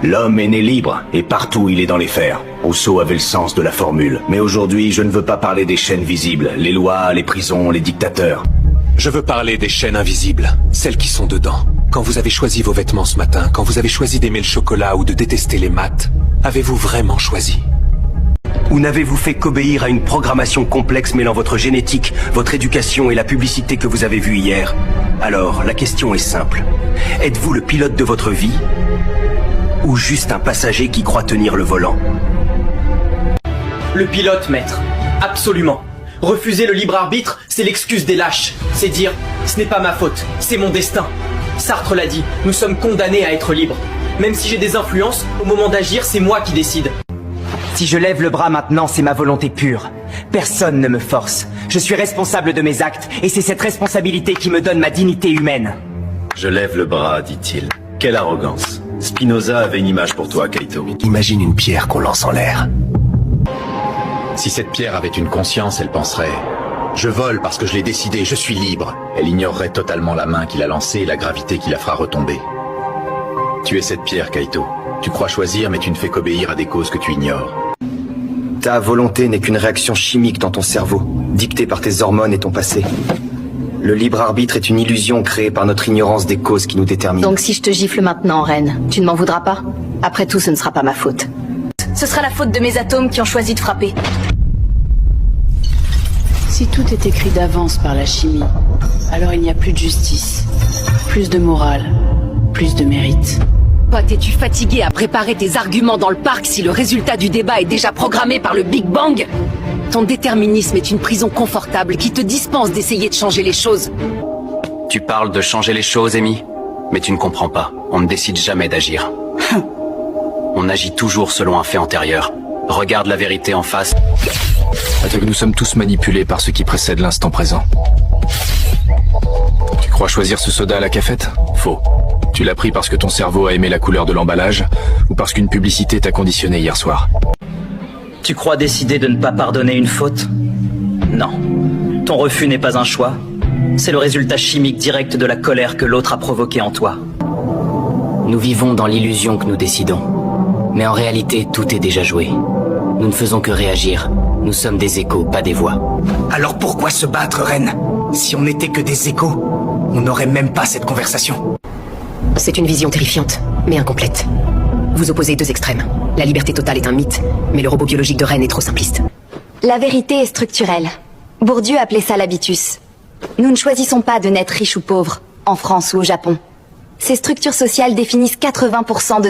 L'homme est né libre, et partout il est dans les fers. Rousseau avait le sens de la formule. Mais aujourd'hui, je ne veux pas parler des chaînes visibles, les lois, les prisons, les dictateurs. Je veux parler des chaînes invisibles, celles qui sont dedans. Quand vous avez choisi vos vêtements ce matin, quand vous avez choisi d'aimer le chocolat ou de détester les maths, avez-vous vraiment choisi? Ou n'avez-vous fait qu'obéir à une programmation complexe mêlant votre génétique, votre éducation et la publicité que vous avez vue hier? Alors, la question est simple. Êtes-vous le pilote de votre vie? Ou juste un passager qui croit tenir le volant? Le pilote, maître. Absolument. Refuser le libre arbitre, c'est l'excuse des lâches. C'est dire, ce n'est pas ma faute, c'est mon destin. Sartre l'a dit, nous sommes condamnés à être libres. Même si j'ai des influences, au moment d'agir, c'est moi qui décide. Si je lève le bras maintenant, c'est ma volonté pure. Personne ne me force. Je suis responsable de mes actes, et c'est cette responsabilité qui me donne ma dignité humaine. Je lève le bras, dit-il. Quelle arrogance. Spinoza avait une image pour toi, Kaito. Imagine une pierre qu'on lance en l'air. Si cette pierre avait une conscience, elle penserait « Je vole parce que je l'ai décidé, je suis libre ». Elle ignorerait totalement la main qui l'a lancée et la gravité qui la fera retomber. Tu es cette pierre, Kaito. Tu crois choisir, mais tu ne fais qu'obéir à des causes que tu ignores. Ta volonté n'est qu'une réaction chimique dans ton cerveau, dictée par tes hormones et ton passé. Le libre arbitre est une illusion créée par notre ignorance des causes qui nous déterminent. Donc si je te gifle maintenant, reine, tu ne m'en voudras pas? Après tout, ce ne sera pas ma faute. Ce sera la faute de mes atomes qui ont choisi de frapper. Si tout est écrit d'avance par la chimie, alors il n'y a plus de justice, plus de morale, plus de mérite. Pote, es-tu fatigué à préparer tes arguments dans le parc si le résultat du débat est déjà programmé par le Big Bang? Ton déterminisme est une prison confortable qui te dispense d'essayer de changer les choses. Tu parles de changer les choses, Amy? Mais tu ne comprends pas. On ne décide jamais d'agir. On agit toujours selon un fait antérieur. Regarde la vérité en face. Nous sommes tous manipulés par ce qui précède l'instant présent. Tu crois choisir ce soda à la cafette? Faux. Tu l'as pris parce que ton cerveau a aimé la couleur de l'emballage ou parce qu'une publicité t'a conditionné hier soir? Tu crois décider de ne pas pardonner une faute? Non. Ton refus n'est pas un choix. C'est le résultat chimique direct de la colère que l'autre a provoquée en toi. Nous vivons dans l'illusion que nous décidons. Mais en réalité, tout est déjà joué. Nous ne faisons que réagir. Nous sommes des échos, pas des voix. Alors pourquoi se battre, reine? Si on n'était que des échos, on n'aurait même pas cette conversation. C'est une vision terrifiante, mais incomplète. Vous opposez deux extrêmes. La liberté totale est un mythe, mais le robot biologique de Rennes est trop simpliste. La vérité est structurelle. Bourdieu appelait ça l'habitus. Nous ne choisissons pas de naître riches ou pauvres, en France ou au Japon. Ces structures sociales définissent 80% de